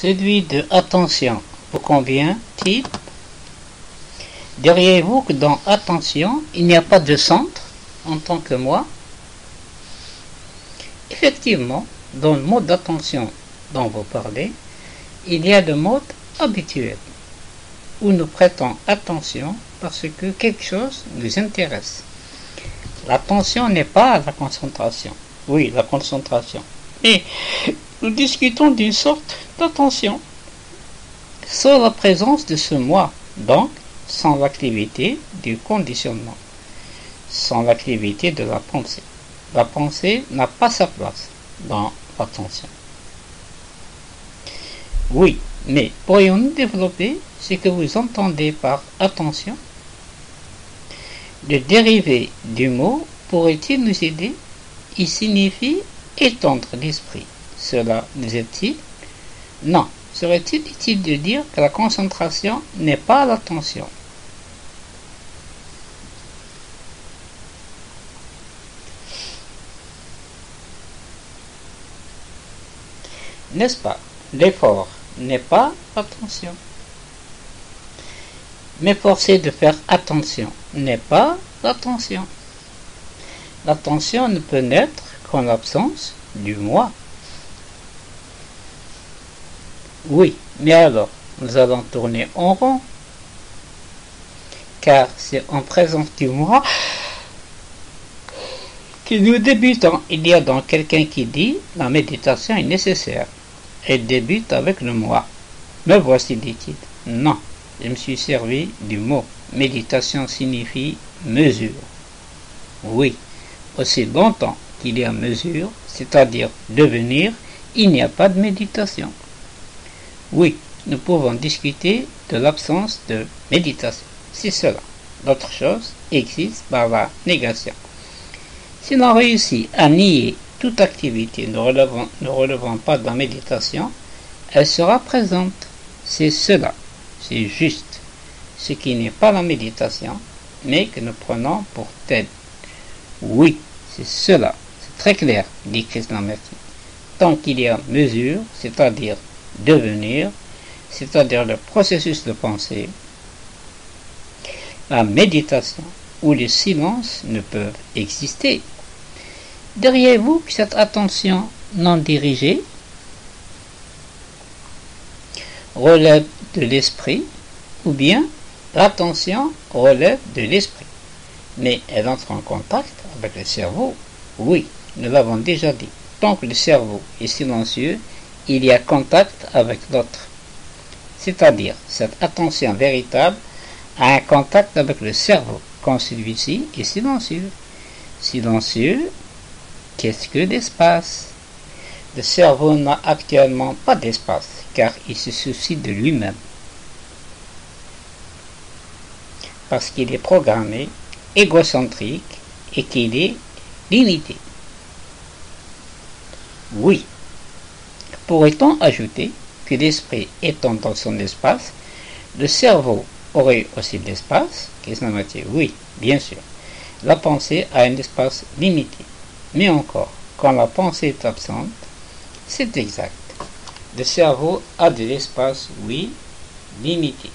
Celui de attention vous convient-il? Diriez-vous que dans attention, il n'y a pas de centre en tant que moi? Effectivement, dans le mode d'attention dont vous parlez, il y a le mode habituel, où nous prêtons attention parce que quelque chose nous intéresse. L'attention n'est pas la concentration. Oui, la concentration. Mais nous discutons d'une sorte d'attention, sans la présence de ce moi, donc sans l'activité du conditionnement, sans l'activité de la pensée. La pensée n'a pas sa place dans l'attention. Oui, mais pourrions-nous développer ce que vous entendez par attention? Le dérivé du mot pourrait-il nous aider? Il signifie étendre l'esprit. Cela nous est-il? Non. Serait-il utile de dire que la concentration n'est pas l'attention? N'est-ce pas? L'effort n'est pas l'attention. M'efforcer de faire attention n'est pas l'attention. L'attention ne peut naître qu'en l'absence du moi. Oui, mais alors, nous allons tourner en rond. Car c'est en présence du moi que nous débutons. Il y a donc quelqu'un qui dit « La méditation est nécessaire ». Elle débute avec le moi. Me voici, dit-il. Non, je me suis servi du mot. Méditation signifie mesure. Oui, aussi longtemps qu'il y a mesure, c'est-à-dire devenir, il n'y a pas de méditation. Oui, nous pouvons discuter de l'absence de méditation. C'est cela. D'autres choses existent par la négation. Si l'on réussit à nier toute activité ne relevant pas de la méditation, elle sera présente. C'est cela. C'est juste. Ce qui n'est pas la méditation, mais que nous prenons pour tel. Oui, c'est cela. C'est très clair, dit Krishnamurti. Tant qu'il y a mesure, c'est-à-dire devenir, c'est-à-dire le processus de pensée, la méditation ou le silence ne peuvent exister. Diriez-vous que cette attention non dirigée relève de l'esprit, ou bien l'attention relève de l'esprit, mais elle entre en contact avec le cerveau? Oui, nous l'avons déjà dit. Tant que le cerveau est silencieux, il y a contact avec l'autre. C'est-à-dire, cette attention véritable a un contact avec le cerveau, quand celui-ci est silencieux. Silencieux, qu'est-ce que l'espace? Le cerveau n'a actuellement pas d'espace, car il se soucie de lui-même. Parce qu'il est programmé, égocentrique, et qu'il est limité. Oui. Pourrait-on ajouter que l'esprit étant dans son espace, le cerveau aurait aussi de l'espace? Oui, bien sûr. La pensée a un espace limité. Mais encore, quand la pensée est absente, c'est exact. Le cerveau a de l'espace, oui, limité.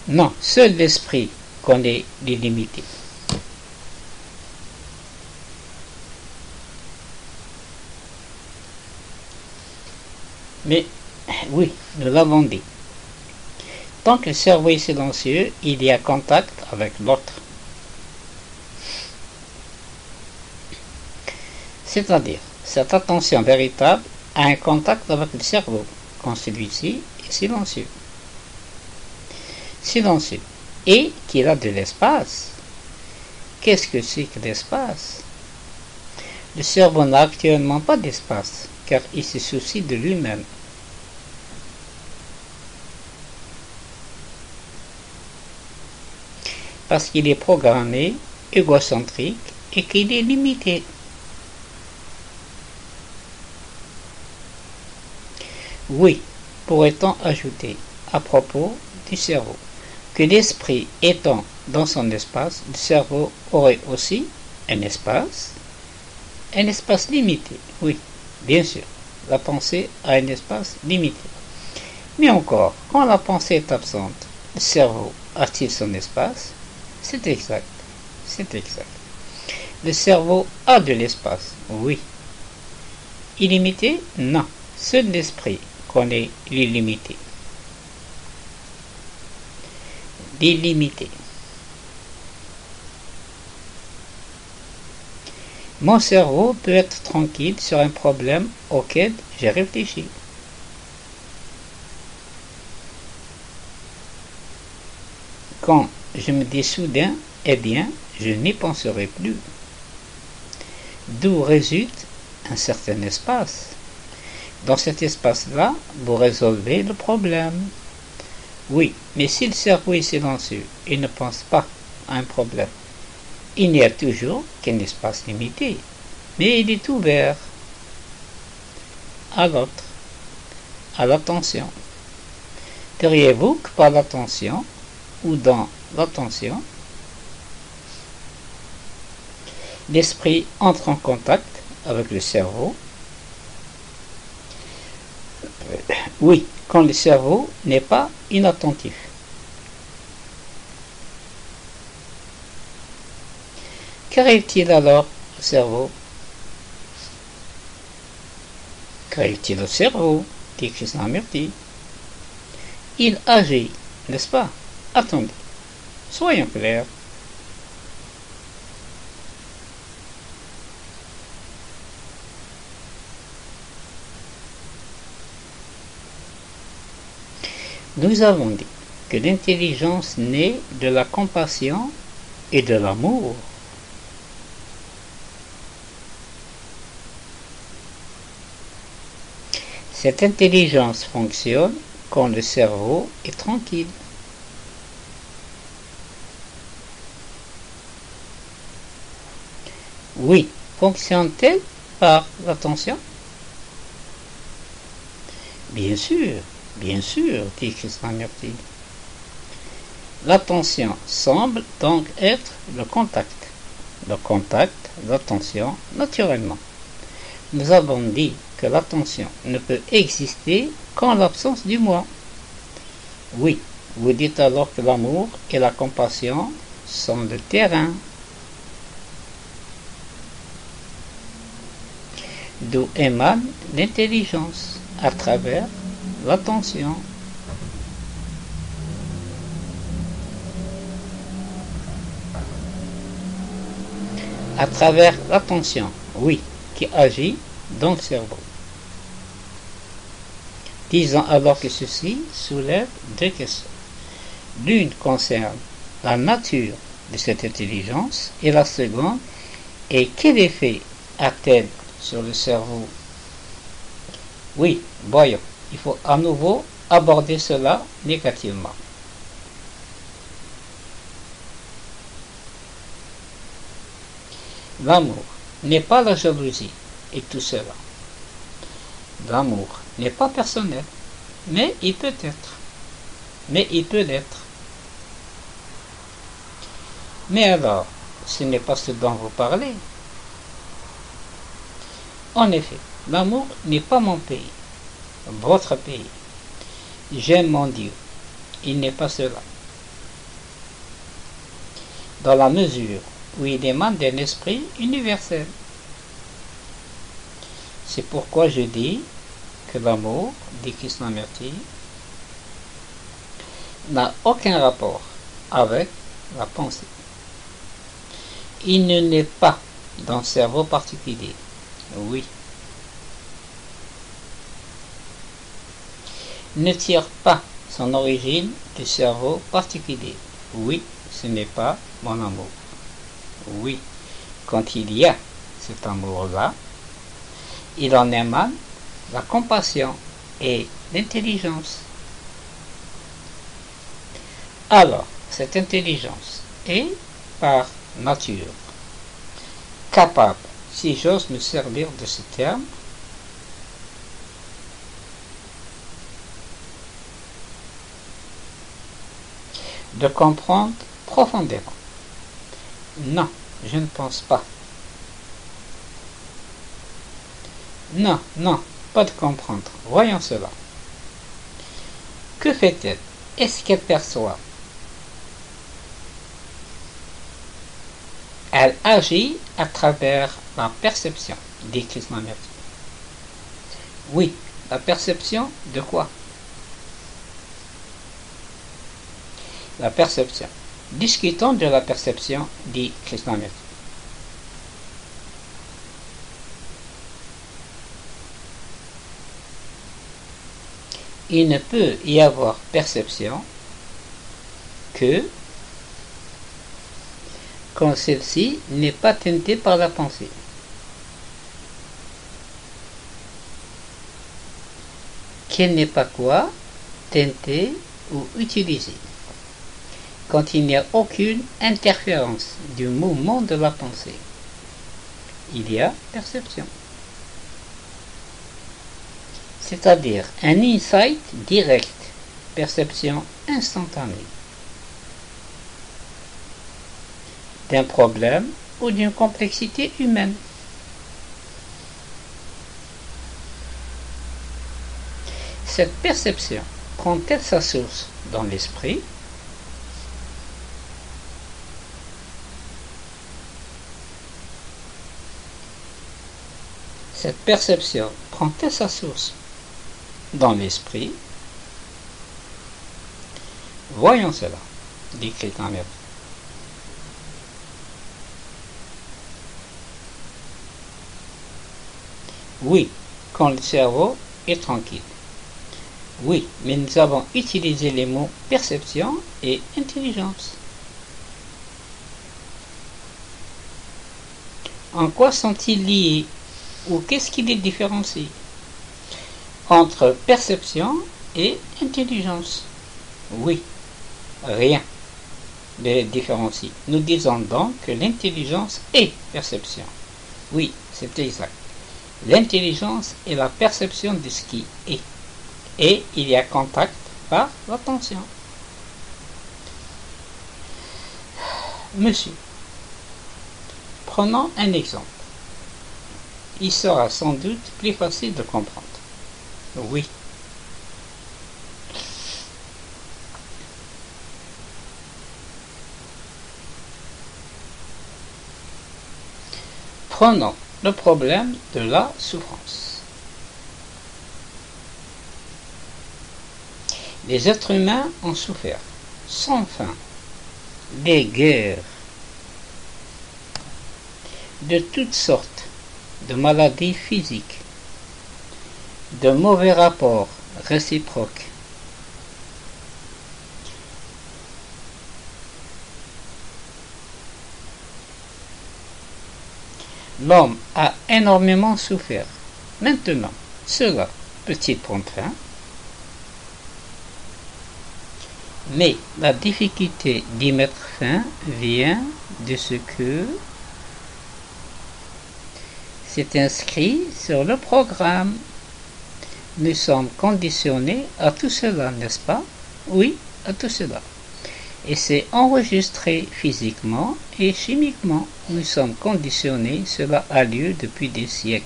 Non, seul l'esprit connaît les limites. Mais, oui, nous l'avons dit. Tant que le cerveau est silencieux, il y a contact avec l'autre. C'est-à-dire, cette attention véritable a un contact avec le cerveau, quand celui-ci est silencieux. Silencieux. Et qu'il a de l'espace. Qu'est-ce que c'est que l'espace? Le cerveau n'a actuellement pas d'espace, car il se soucie de lui-même. Parce qu'il est programmé, égocentrique, et qu'il est limité. Oui, pourrait-on ajouter à propos du cerveau, que l'esprit étant dans son espace, le cerveau aurait aussi un espace limité. Oui, bien sûr, la pensée a un espace limité. Mais encore, quand la pensée est absente, le cerveau a-t-il son espace? C'est exact, c'est exact. Le cerveau a de l'espace, oui. Illimité? Non. Seul l'esprit connaît l'illimité. L'illimité. Mon cerveau peut être tranquille sur un problème auquel j'ai réfléchi. Quand je me dis soudain, eh bien, je n'y penserai plus. D'où résulte un certain espace. Dans cet espace-là, vous résolvez le problème. Oui, mais si le cerveau est silencieux et ne pense pas à un problème, il n'y a toujours qu'un espace limité, mais il est ouvert à l'autre, à l'attention. Diriez-vous que par l'attention, ou dans l'attention, l'esprit entre en contact avec le cerveau? Oui, quand le cerveau n'est pas inattentif. Qu'arrive-t-il alors au cerveau? Qu'arrive-t-il au cerveau? Dit Krishnamurti. Il agit, n'est-ce pas? Attendez, soyons clairs. Nous avons dit que l'intelligence naît de la compassion et de l'amour. Cette intelligence fonctionne quand le cerveau est tranquille. Oui, fonctionne-t-elle par l'attention? Bien sûr, dit Krishnamurti. L'attention semble donc être le contact. Le contact, l'attention, naturellement. Nous avons dit que l'attention ne peut exister qu'en l'absence du moi. Oui, vous dites alors que l'amour et la compassion sont le terrain. D'où émane l'intelligence à travers l'attention. À travers l'attention, oui, qui agit dans le cerveau. Disons alors que ceci soulève deux questions. L'une concerne la nature de cette intelligence et la seconde est quel effet a-t-elle sur le cerveau? Oui, voyons, il faut à nouveau aborder cela négativement. L'amour n'est pas la jalousie et tout cela. L'amour n'est pas personnel, mais il peut être. Mais il peut l'être. Mais alors, ce n'est pas ce dont vous parlez. En effet, l'amour n'est pas mon pays, votre pays. J'aime mon Dieu. Il n'est pas cela. Dans la mesure où il émane d'un esprit universel. C'est pourquoi je dis que l'amour, dit Krishnamurti, n'a aucun rapport avec la pensée. Il ne naît pas dans le cerveau particulier. Oui. Ne tire pas son origine du cerveau particulier. Oui, ce n'est pas mon amour. Oui, quand il y a cet amour-là, il en émane la compassion et l'intelligence. Alors, cette intelligence est, par nature, capable, si j'ose me servir de ce terme, de comprendre profondément. Non, je ne pense pas. Non, non, pas de comprendre. Voyons cela. Que fait-elle? Est-ce qu'elle perçoit? Elle agit à travers la perception, dit Krishnamurti. Oui, la perception de quoi? La perception. Discutons de la perception, dit Krishnamurti. Il ne peut y avoir perception que quand celle-ci n'est pas teintée par la pensée. Qu'elle n'est pas quoi? Teintée ou utilisée. Quand il n'y a aucune interférence du mouvement de la pensée, il y a perception. C'est-à-dire un insight direct, perception instantanée d'un problème ou d'une complexité humaine. Cette perception prend-elle sa source dans l'esprit? Cette perception prend-elle sa source dans l'esprit? Voyons cela, dit Krishnamurti. Oui, quand le cerveau est tranquille. Oui, mais nous avons utilisé les mots perception et intelligence. En quoi sont-ils liés ou qu'est-ce qui les différencie entre perception et intelligence? Oui, rien ne les différencie. Nous disons donc que l'intelligence est perception. Oui, c'est exact. L'intelligence est la perception de ce qui est. Et il y a contact par l'attention. Monsieur, prenons un exemple. Il sera sans doute plus facile de comprendre. Oui. Prenons le problème de la souffrance. Les êtres humains ont souffert sans fin des guerres, de toutes sortes de maladies physiques, de mauvais rapports réciproques, l'homme a énormément souffert. Maintenant, cela peut-il prendre fin? Mais la difficulté d'y mettre fin vient de ce que c'est inscrit sur le programme. Nous sommes conditionnés à tout cela, n'est-ce pas? Oui, à tout cela. Et c'est enregistré physiquement et chimiquement. Nous sommes conditionnés, cela a lieu depuis des siècles.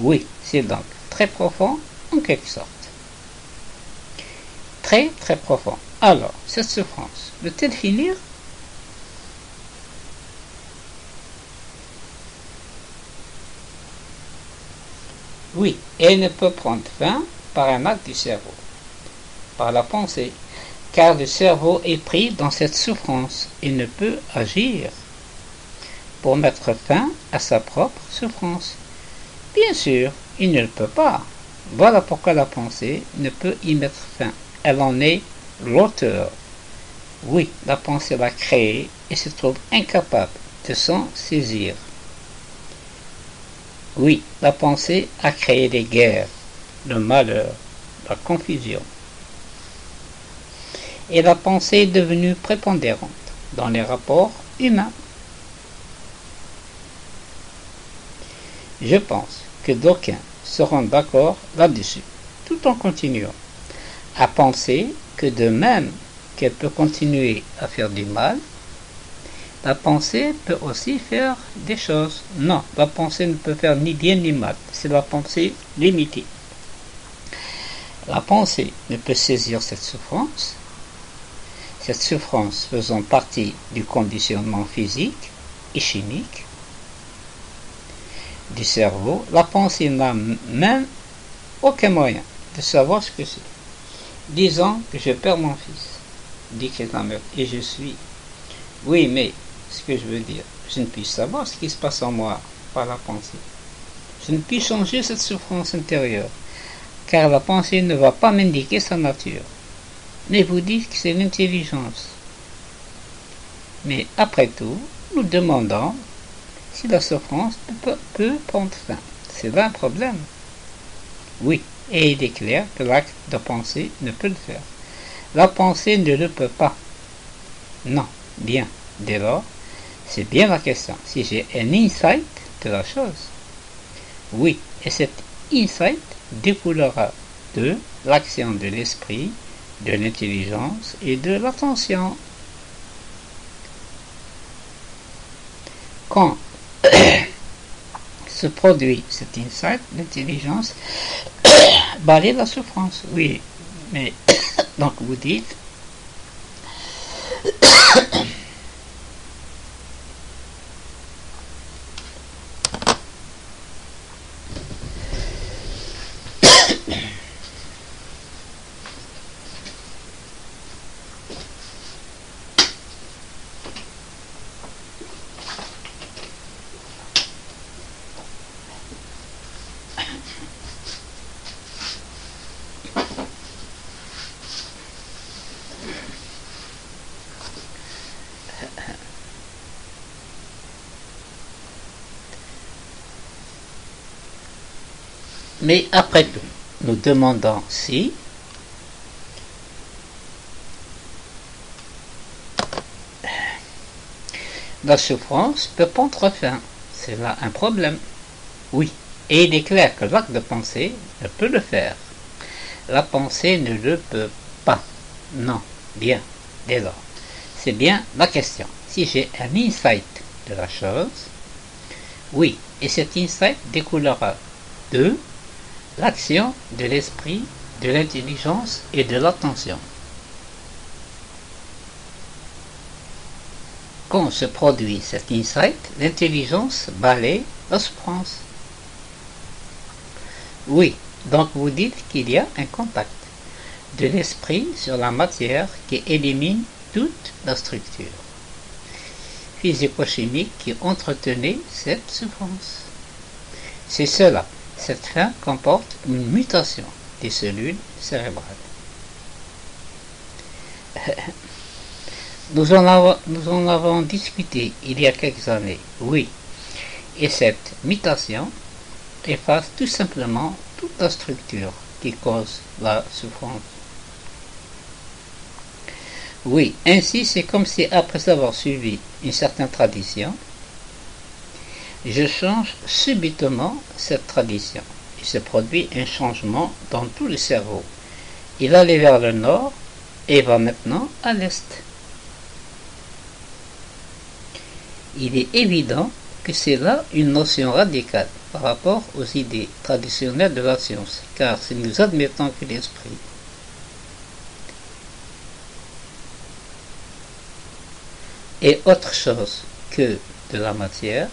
Oui, c'est donc très profond en quelque sorte. Très très profond. Alors, cette souffrance peut-elle finir? Oui, elle ne peut prendre fin par un acte du cerveau, par la pensée, car le cerveau est pris dans cette souffrance et ne peut agir pour mettre fin à sa propre souffrance. Bien sûr, il ne le peut pas. Voilà pourquoi la pensée ne peut y mettre fin. Elle en est l'auteur. Oui, la pensée l'a créé et se trouve incapable de s'en saisir. Oui, la pensée a créé les guerres, le malheur, la confusion. Et la pensée est devenue prépondérante dans les rapports humains. Je pense que d'aucuns seront d'accord là-dessus, tout en continuant à penser que de même qu'elle peut continuer à faire du mal, la pensée peut aussi faire des choses. Non, la pensée ne peut faire ni bien ni mal. C'est la pensée limitée. La pensée ne peut saisir cette souffrance faisant partie du conditionnement physique et chimique du cerveau. La pensée n'a même aucun moyen de savoir ce que c'est. Disons que je perds mon fils, dit quelqu'un d'autre, et je suis. Oui, mais ce que je veux dire, je ne puis savoir ce qui se passe en moi par la pensée. Je ne puis changer cette souffrance intérieure, car la pensée ne va pas m'indiquer sa nature. Mais vous dites que c'est l'intelligence. Mais après tout, nous demandons si la souffrance peut prendre fin. C'est là un problème. Oui, et il est clair que l'acte de penser ne peut le faire. La pensée ne le peut pas. Non, bien. Dès lors, c'est bien la question. Si j'ai un insight de la chose, oui, et cet insight découlera de l'action de l'esprit, de l'intelligence et de l'attention. Quand se produit cet insight, l'intelligence balaye la souffrance. Oui, mais donc vous dites mais après tout, nous demandons si la souffrance peut prendre fin. C'est là un problème. Oui, et il est clair que l'acte de penser ne peut le faire. La pensée ne le peut pas. Non, bien, dès lors. C'est bien la question. Si j'ai un insight de la chose, oui, et cet insight découlera de l'action de l'esprit, de l'intelligence et de l'attention. Quand se produit cet insight, l'intelligence balaye la souffrance. Oui, donc vous dites qu'il y a un contact de l'esprit sur la matière qui élimine toute la structure physico-chimique qui entretenait cette souffrance. C'est cela. Cette fin comporte une mutation des cellules cérébrales. Nous en avons discuté il y a quelques années, oui, et cette mutation efface tout simplement toute la structure qui cause la souffrance. Oui, ainsi c'est comme si après avoir suivi une certaine tradition, je change subitement cette tradition. Il se produit un changement dans tout le cerveau. Il allait vers le nord et va maintenant à l'est. Il est évident que c'est là une notion radicale par rapport aux idées traditionnelles de la science, car si nous admettons que l'esprit est autre chose que de la matière,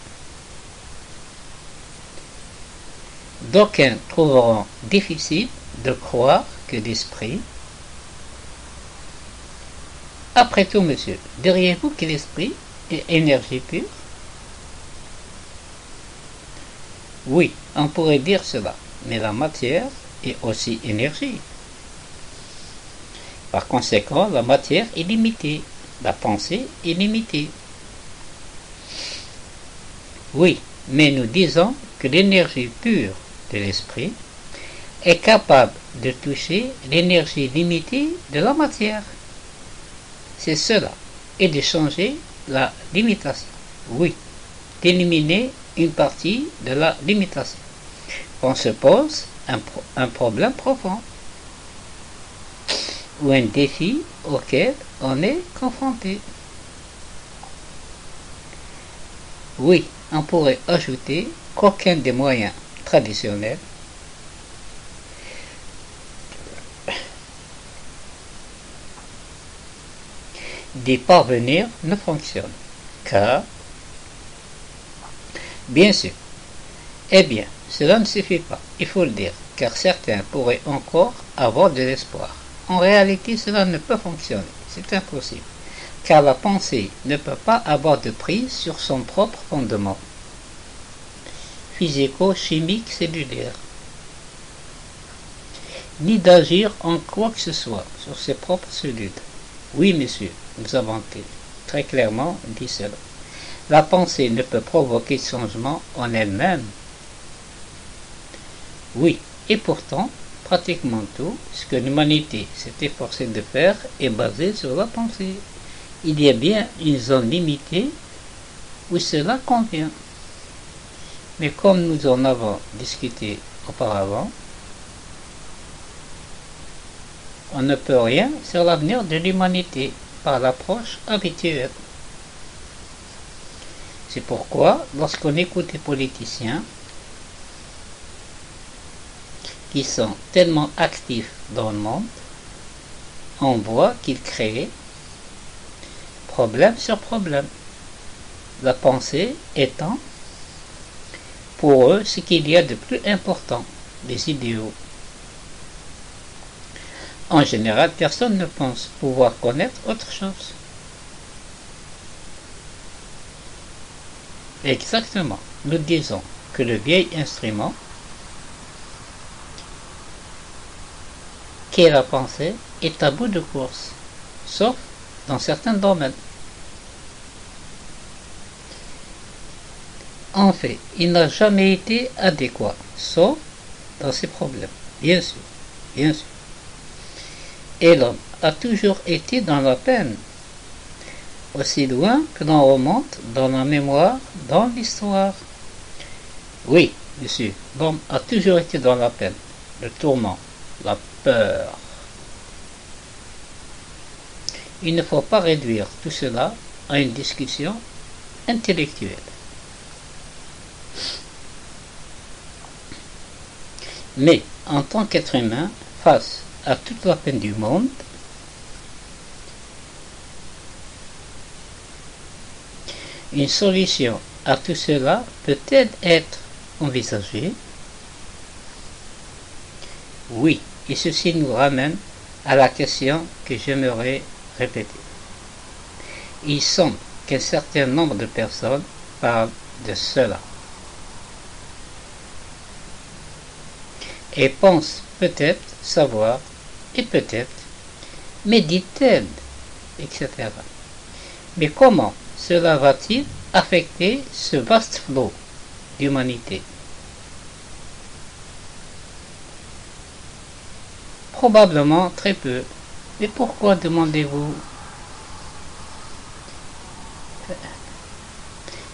d'aucuns trouveront difficile de croire que l'esprit. Après tout, monsieur, diriez-vous que l'esprit est énergie pure? Oui, on pourrait dire cela, mais la matière est aussi énergie. Par conséquent, la matière est limitée, la pensée est limitée. Oui, mais nous disons que l'énergie pure de l'esprit est capable de toucher l'énergie limitée de la matière. C'est cela, et de changer la limitation. Oui, d'éliminer une partie de la limitation. On se pose un problème profond. ou un défi auquel on est confronté. Oui, on pourrait ajouter qu'aucun des moyens traditionnels d'y parvenir ne fonctionne. Car, bien sûr, eh bien, cela ne suffit pas, il faut le dire, car certains pourraient encore avoir de l'espoir. En réalité, cela ne peut fonctionner, c'est impossible, car la pensée ne peut pas avoir de prise sur son propre fondement physico-chimique cellulaire, ni d'agir en quoi que ce soit sur ses propres cellules. Oui, monsieur, nous avons très clairement dit cela. La pensée ne peut provoquer de changement en elle-même. Oui, et pourtant, pratiquement tout ce que l'humanité s'est efforcée de faire est basé sur la pensée. Il y a bien une zone limitée où cela convient. Mais comme nous en avons discuté auparavant, on ne peut rien sur l'avenir de l'humanité par l'approche habituelle. C'est pourquoi, lorsqu'on écoute les politiciens qui sont tellement actifs dans le monde, on voit qu'ils créent problème sur problème. La pensée étant pour eux ce qu'il y a de plus important, les idéaux. En général, personne ne pense pouvoir connaître autre chose. Exactement. Nous disons que le vieil instrument qu'est la pensée est à bout de course, sauf dans certains domaines. En fait, il n'a jamais été adéquat, sauf dans ses problèmes, bien sûr, bien sûr. Et l'homme a toujours été dans la peine, aussi loin que l'on remonte dans la mémoire, dans l'histoire. Oui, monsieur, l'homme a toujours été dans la peine, le tourment, la peur. Il ne faut pas réduire tout cela à une discussion intellectuelle. Mais en tant qu'être humain, face à toute la peine du monde, une solution à tout cela peut-elle être envisagée? Oui, et ceci nous ramène à la question que j'aimerais répéter. Il semble qu'un certain nombre de personnes parlent de cela et pensent peut-être savoir et peut-être méditent, etc. Mais comment cela va-t-il affecter ce vaste flot d'humanité? Probablement très peu. Mais pourquoi, demandez-vous?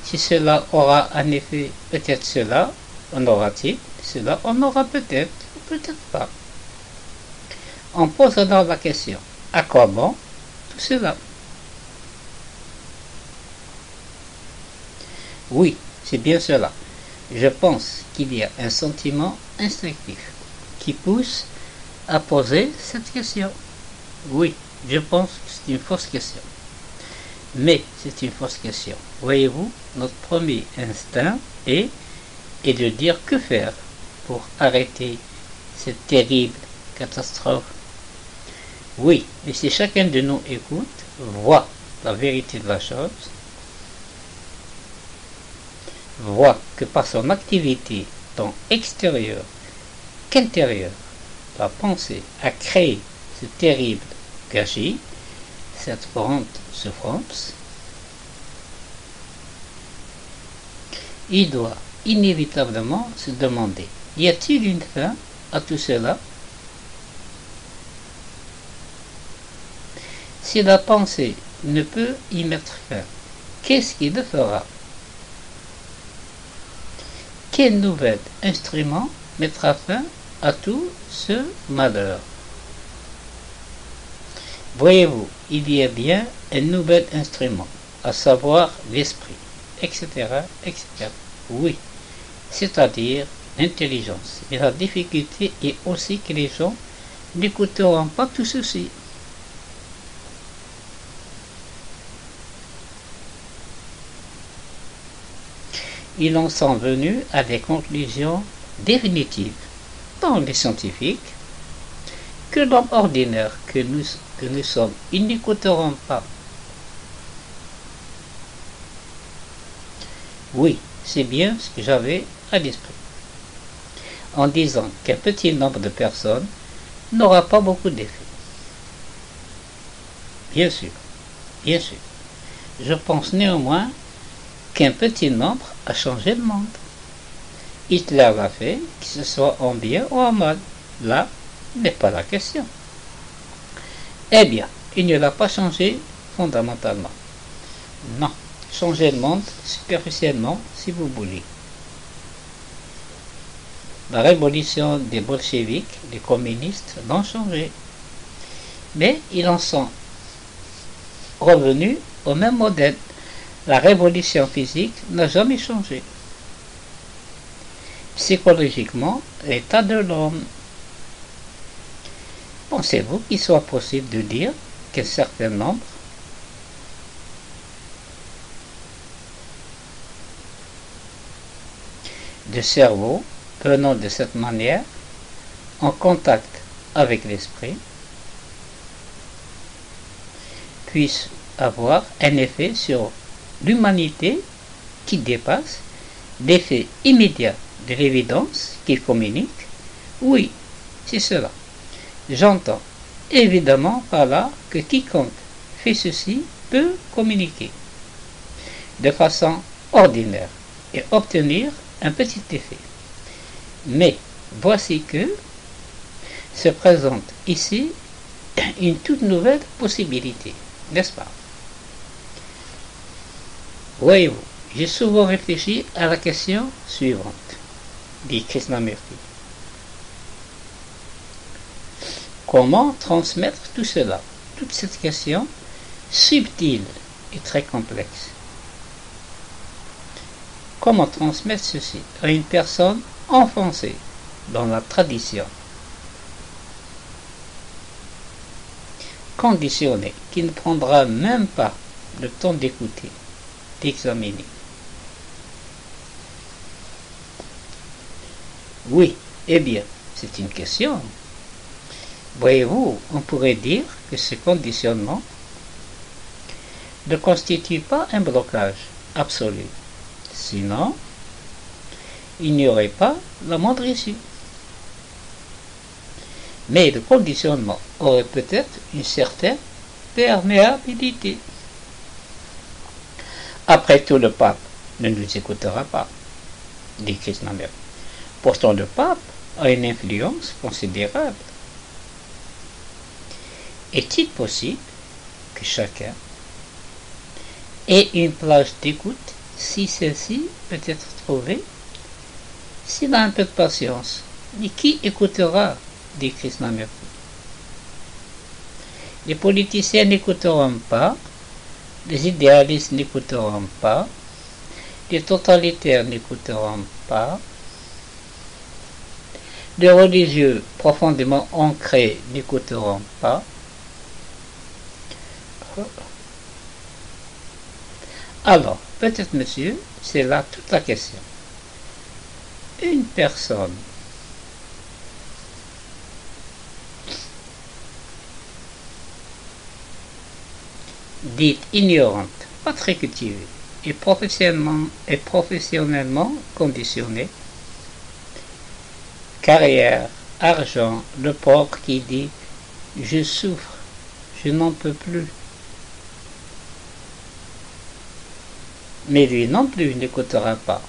Si cela aura un effet, peut-être cela en aura-t-il, cela en aura peut-être, peut-être pas. On pose alors la question, à quoi bon tout cela? Oui, c'est bien cela. Je pense qu'il y a un sentiment instinctif qui pousse à poser cette question. Oui, je pense que c'est une fausse question. Mais c'est une fausse question. Voyez-vous, notre premier instinct est de dire que faire pour arrêter cette terrible catastrophe. Oui, mais si chacun de nous écoute, voit la vérité de la chose, voit que par son activité tant extérieure qu'intérieure, la pensée a créé ce terrible gâchis, cette grande souffrance, il doit inévitablement se demander, y a-t-il une fin à tout cela? Si la pensée ne peut y mettre fin, qu'est-ce qui le fera? Quel nouvel instrument mettra fin à tout ce malheur? Voyez-vous, il y a bien un nouvel instrument, à savoir l'esprit, etc., etc. Oui, c'est-à-dire l'intelligence. Mais la difficulté est aussi que les gens n'écouteront pas tout ceci. Ils en sont venus à des conclusions définitives, dont les scientifiques, que l'homme ordinaire que nous sommes, ils n'écouteront pas. Oui, c'est bien ce que j'avais à l'esprit, en disant qu'un petit nombre de personnes n'aura pas beaucoup d'effet. Bien sûr, bien sûr. Je pense néanmoins qu'un petit nombre a changé le monde. Hitler l'a fait, que ce soit en bien ou en mal. Là n'est pas la question. Eh bien, il ne l'a pas changé fondamentalement. Non, changer le monde superficiellement, si vous voulez. La révolution des bolcheviks, des communistes, l'ont changé. Mais ils en sont revenus au même modèle. La révolution physique n'a jamais changé. Psychologiquement, l'état de l'homme. Pensez-vous qu'il soit possible de dire qu'un certain nombre de cerveaux venant de cette manière en contact avec l'esprit puisse avoir un effet sur l'humanité qui dépasse l'effet immédiat de l'évidence qu'il communique? Oui, c'est cela. J'entends évidemment par là que quiconque fait ceci peut communiquer de façon ordinaire et obtenir un petit effet. Mais voici que se présente ici une toute nouvelle possibilité, n'est-ce pas? Voyez-vous, j'ai souvent réfléchi à la question suivante, dit Krishnamurti. Comment transmettre tout cela, toute cette question subtile et très complexe? Comment transmettre ceci à une personne enfoncée dans la tradition, conditionnée, qui ne prendra même pas le temps d'écouter, d'examiner? Oui, eh bien, c'est une question. Voyez-vous, on pourrait dire que ce conditionnement ne constitue pas un blocage absolu. Sinon, il n'y aurait pas la moindre issue. Mais le conditionnement aurait peut-être une certaine perméabilité. Après tout, le pape ne nous écoutera pas, dit Krishnamurti. Pourtant, le pape a une influence considérable. Est-il possible que chacun ait une plage d'écoute si celle-ci peut être trouvée? S'il a un peu de patience, mais qui écoutera, dit Krishnamurti. Les politiciens n'écouteront pas, les idéalistes n'écouteront pas, les totalitaires n'écouteront pas, les religieux profondément ancrés n'écouteront pas. Alors, peut-être, monsieur, c'est là toute la question. Une personne dite ignorante, pas très cultivée et professionnellement conditionnée, carrière, argent, le pauvre qui dit « je souffre, je n'en peux plus ». Mais lui non plus n'écoutera pas.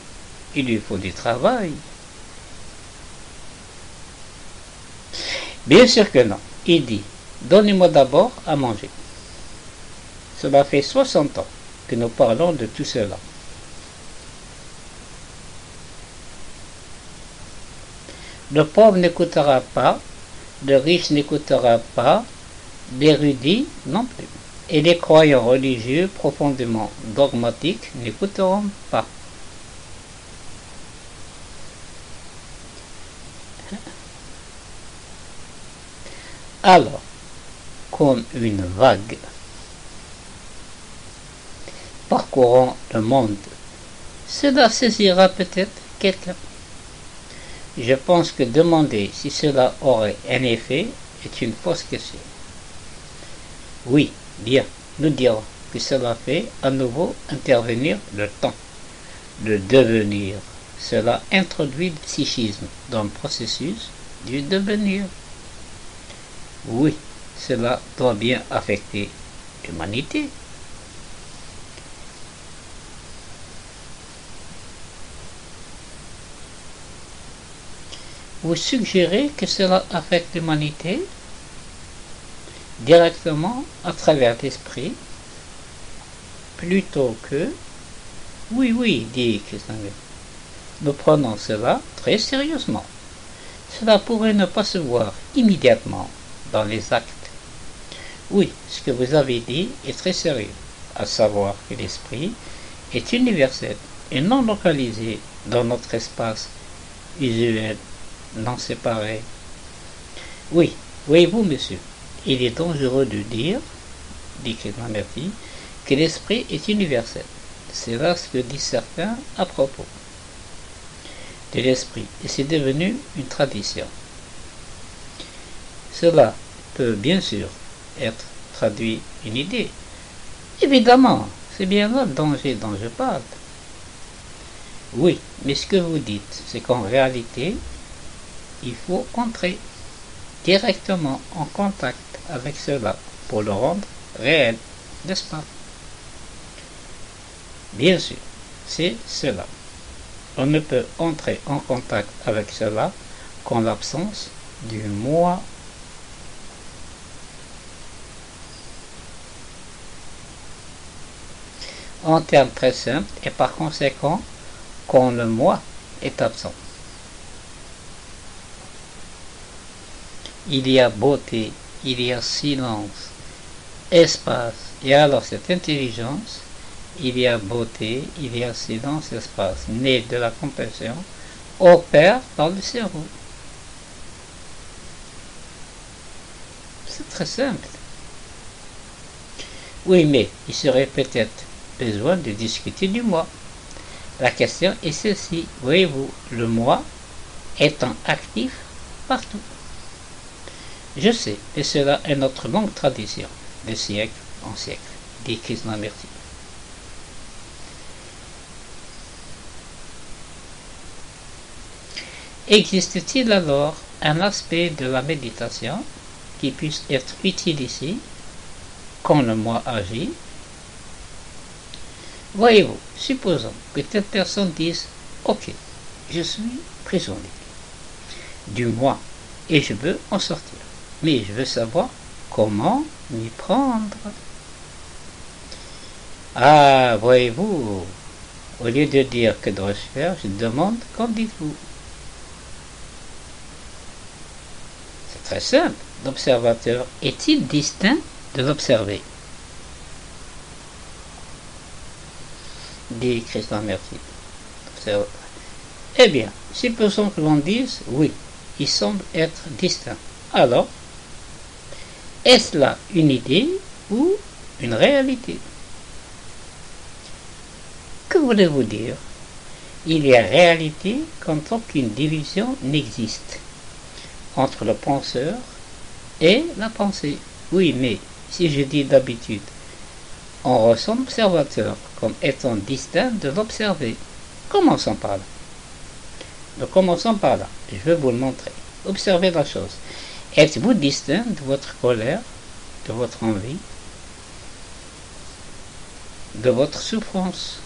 Il lui faut du travail. Bien sûr que non. Il dit, donnez-moi d'abord à manger. Cela fait 60 ans que nous parlons de tout cela. Le pauvre n'écoutera pas, le riche n'écoutera pas, D'érudits non plus. Et les croyants religieux profondément dogmatiques n'écouteront pas. Alors, comme une vague parcourant le monde, cela saisira peut-être quelqu'un. Je pense que demander si cela aurait un effet est une fausse question. Oui, bien, nous dirons que cela fait à nouveau intervenir le temps, le devenir. Cela introduit le psychisme dans le processus du devenir. Oui, cela doit bien affecter l'humanité. Vous suggérez que cela affecte l'humanité directement à travers l'esprit, plutôt que... Oui, dit Christian. Nous prenons cela très sérieusement. Cela pourrait ne pas se voir immédiatement dans les actes. Oui, ce que vous avez dit est très sérieux, à savoir que l'esprit est universel et non localisé dans notre espace visuel non séparé. Oui, voyez-vous, monsieur, il est dangereux de dire, dit Krishnamurti, que l'esprit est universel. C'est là ce que disent certains à propos de l'esprit, et c'est devenu une tradition. Cela peut bien sûr être traduit une idée. Évidemment, c'est bien là le danger dont je parle. Oui, mais ce que vous dites, c'est qu'en réalité, il faut entrer directement en contact avec cela pour le rendre réel, n'est-ce pas? Bien sûr, c'est cela. On ne peut entrer en contact avec cela qu'en l'absence du moi. En termes très simples, et par conséquent, quand le moi est absent. Il y a beauté, il y a silence, espace, et alors cette intelligence, il y a beauté, il y a silence, espace, né de la compassion, opère dans le cerveau. C'est très simple. Oui, mais il serait peut-être besoin de discuter du moi. La question est celle-ci, voyez-vous, le moi étant actif partout. Je sais, et cela est notre longue tradition, de siècle en siècle, dit Krishnamurti. Existe-t-il alors un aspect de la méditation qui puisse être utilisé quand le moi agit? Voyez-vous, supposons que telle personne dise « Ok, je suis prisonnier du moi et je veux en sortir, mais je veux savoir comment m'y prendre. » Ah, voyez-vous, au lieu de dire que dois-je faire, je demande « Qu'en dites-vous » C'est très simple. L'observateur est-il distinct de l'observé? Dit Krishnamurti. Eh bien, supposons que l'on dise oui, il semble être distinct. Alors, est-ce là une idée ou une réalité? Que voulez-vous dire? Il y a réalité quand aucune division n'existe entre le penseur et la pensée. Oui, mais si je dis d'habitude, on ressent l'observateur comme étant distinct de l'observé. Commençons par là. Donc commençons par là. Je vais vous le montrer. Observez la chose. Êtes-vous distinct de votre colère, de votre envie, de votre souffrance?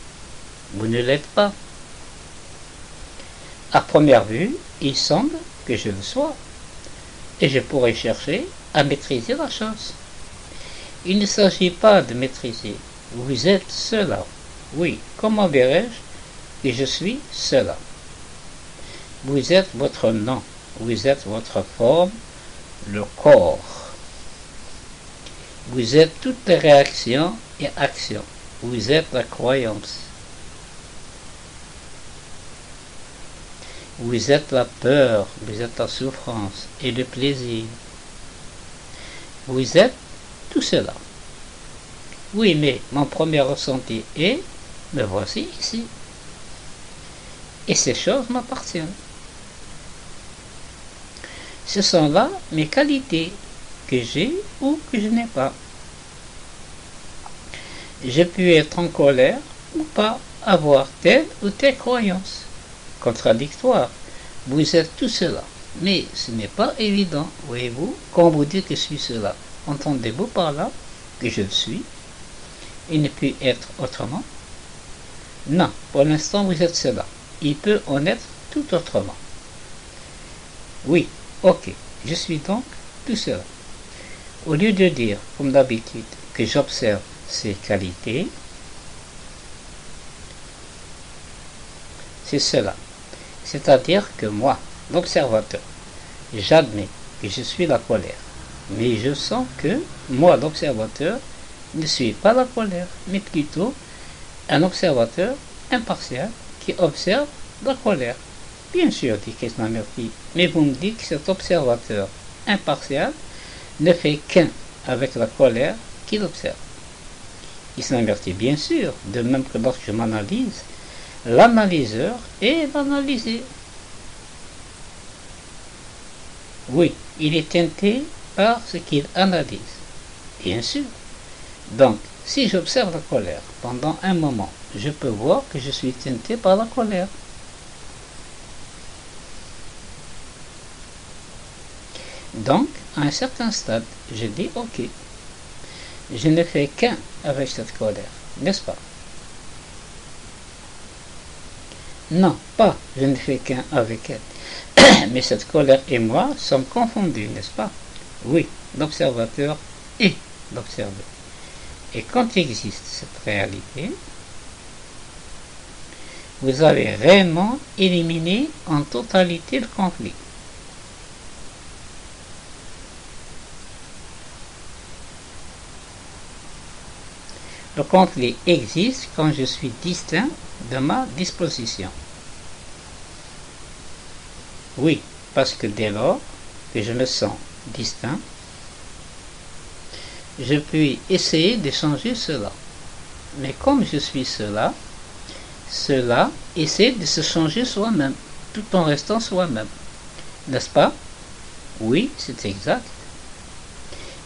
Vous ne l'êtes pas. À première vue, il semble que je le sois. Et je pourrais chercher à maîtriser la chose. Il ne s'agit pas de maîtriser. Vous êtes cela. Oui, comment verrais-je que je suis cela? Vous êtes votre nom. Vous êtes votre forme, le corps. Vous êtes toutes les réactions et actions. Vous êtes la croyance. Vous êtes la peur, vous êtes la souffrance et le plaisir. Vous êtes tout cela. Oui, mais mon premier ressenti est, me voici ici. Et ces choses m'appartiennent. Ce sont là mes qualités que j'ai ou que je n'ai pas. Je peux être en colère ou pas, avoir telle ou telle croyance. Contradictoire. Vous êtes tout cela. Mais ce n'est pas évident, voyez-vous, quand vous dites que je suis cela. Entendez-vous par là que je le suis? Il ne peut être autrement? Non, pour l'instant vous êtes cela. Il peut en être tout autrement. Oui, ok, je suis donc tout cela. Au lieu de dire, comme d'habitude, que j'observe ses qualités, c'est cela. C'est-à-dire que moi, l'observateur, j'admets que je suis la colère. Mais je sens que moi, l'observateur, ne suis pas la colère, mais plutôt un observateur impartial qui observe la colère. Bien sûr, dit Krishnamurti, mais vous me dites que cet observateur impartial ne fait qu'un avec la colère qu'il observe. Krishnamurti, bien sûr, de même que lorsque je m'analyse, l'analyseur est l'analysé. Oui, il est teinté par ce qu'il analyse, bien sûr. Donc, si j'observe la colère pendant un moment, je peux voir que je suis teinté par la colère. Donc, à un certain stade, je dis ok, je ne fais qu'un avec cette colère, n'est-ce pas? Non, pas je ne fais qu'un avec elle, mais cette colère et moi sommes confondus, n'est-ce pas? Oui, l'observateur et l'observé. Et quand existe cette réalité, vous avez réellement éliminé en totalité le conflit. Le conflit existe quand je suis distinct de ma disposition. Oui, parce que dès lors que je me sens distinct, je peux essayer de changer cela. Mais comme je suis cela, cela essaie de se changer soi-même, tout en restant soi-même. N'est-ce pas? Oui, c'est exact.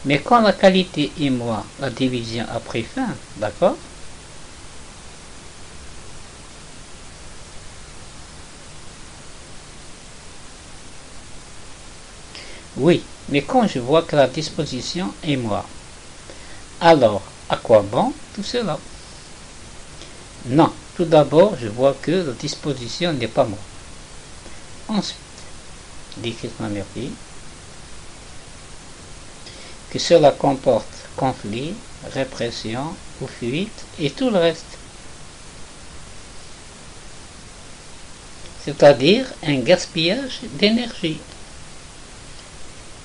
Mais quand la qualité et moi, la division a pris fin, d'accord? Oui, mais quand je vois que la disposition est moi, alors à quoi bon tout cela? Non, tout d'abord, je vois que la disposition n'est pas moi. Ensuite, dit Krishnamurti, que cela comporte conflit, répression ou fuite et tout le reste. C'est-à-dire un gaspillage d'énergie.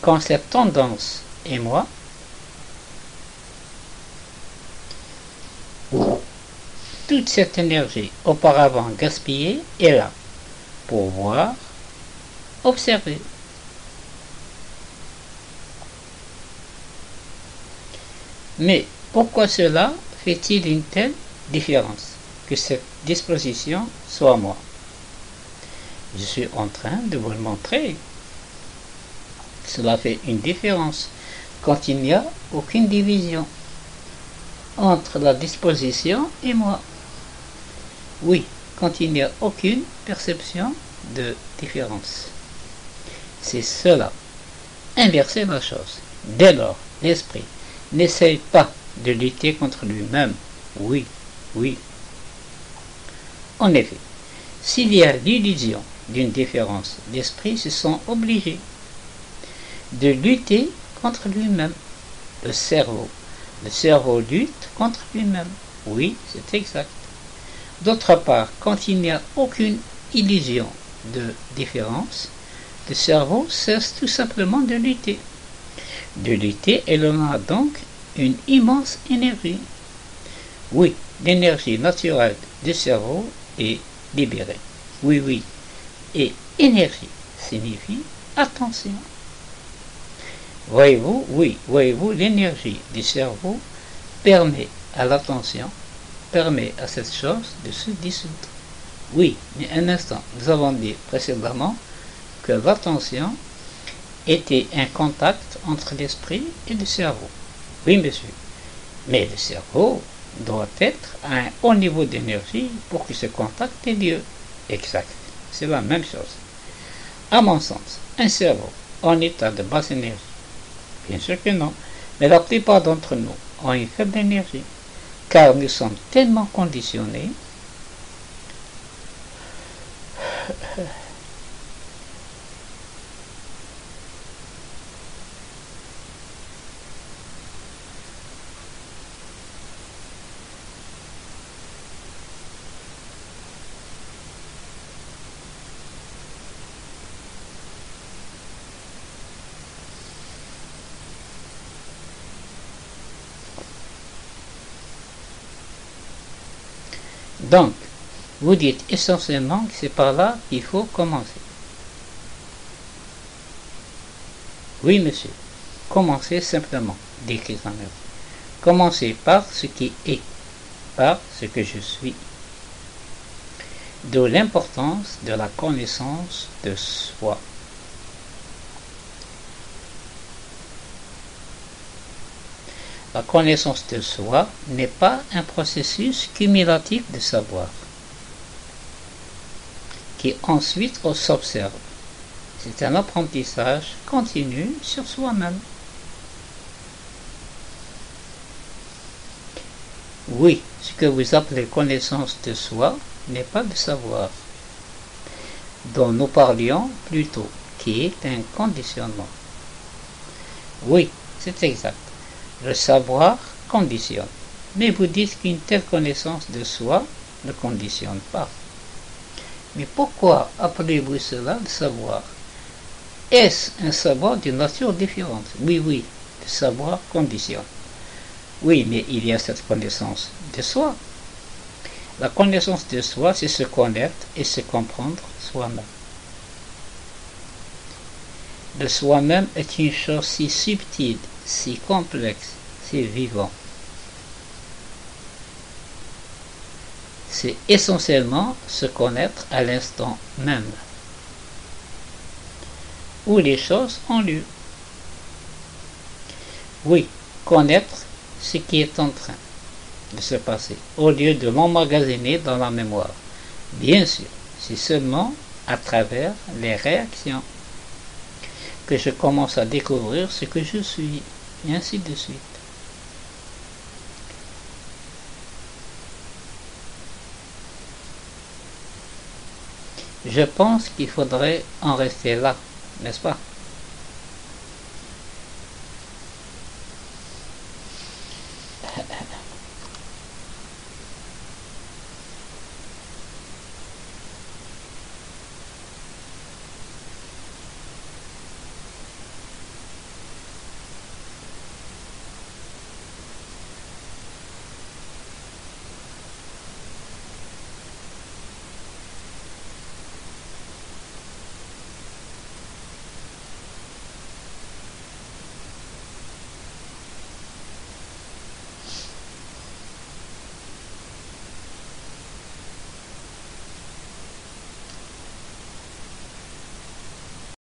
Quand cette tendance est moi, toute cette énergie auparavant gaspillée est là pour voir, observer. Mais pourquoi cela fait-il une telle différence que cette disposition soit moi? Je suis en train de vous le montrer. Cela fait une différence quand il n'y a aucune division entre la disposition et moi. Oui, quand il n'y a aucune perception de différence. C'est cela. Inverser la chose. Dès lors, l'esprit n'essaye pas de lutter contre lui-même. Oui, oui. En effet, s'il y a l'illusion d'une différence, l'esprit se sent obligé de lutter contre lui-même. Le cerveau lutte contre lui-même. Oui, c'est exact. D'autre part, quand il n'y a aucune illusion de différence, le cerveau cesse tout simplement de lutter. Et l'on a donc une immense énergie. Oui, l'énergie naturelle du cerveau est libérée. Oui, oui. Et énergie signifie attention. Voyez-vous, oui, voyez-vous, l'énergie du cerveau permet à l'attention, permet à cette chose de se dissoudre. Oui, mais un instant, nous avons dit précédemment que l'attention était un contact entre l'esprit et le cerveau. Oui, monsieur. Mais le cerveau doit être à un haut niveau d'énergie pour que ce contact ait lieu. Exact. C'est la même chose. À mon sens, un cerveau en état de basse énergie. Bien sûr que non. Mais la plupart d'entre nous ont une faible énergie. Car nous sommes tellement conditionnés Donc, vous dites essentiellement que c'est par là qu'il faut commencer. Oui, monsieur. Commencez simplement, dit Christophe. Commencez par ce qui est, par ce que je suis. D'où l'importance de la connaissance de soi. La connaissance de soi n'est pas un processus cumulatif de savoir, qui ensuite s'observe. C'est un apprentissage continu sur soi-même. Oui, ce que vous appelez connaissance de soi n'est pas le savoir, dont nous parlions plus tôt, qui est un conditionnement. Oui, c'est exact. Le savoir conditionne. Mais vous dites qu'une telle connaissance de soi ne conditionne pas. Mais pourquoi appelez-vous cela le savoir? Est-ce un savoir d'une nature différente? Oui, oui, le savoir conditionne. Oui, mais il y a cette connaissance de soi. La connaissance de soi, c'est se connaître et se comprendre soi-même. Le soi-même est une chose si subtile, si complexe, si vivant. C'est essentiellement se connaître à l'instant même, où les choses ont lieu. Oui, connaître ce qui est en train de se passer, au lieu de l'emmagasiner dans la mémoire. Bien sûr, c'est seulement à travers les réactions que je commence à découvrir ce que je suis, et ainsi de suite. Je pense qu'il faudrait en rester là, n'est-ce pas?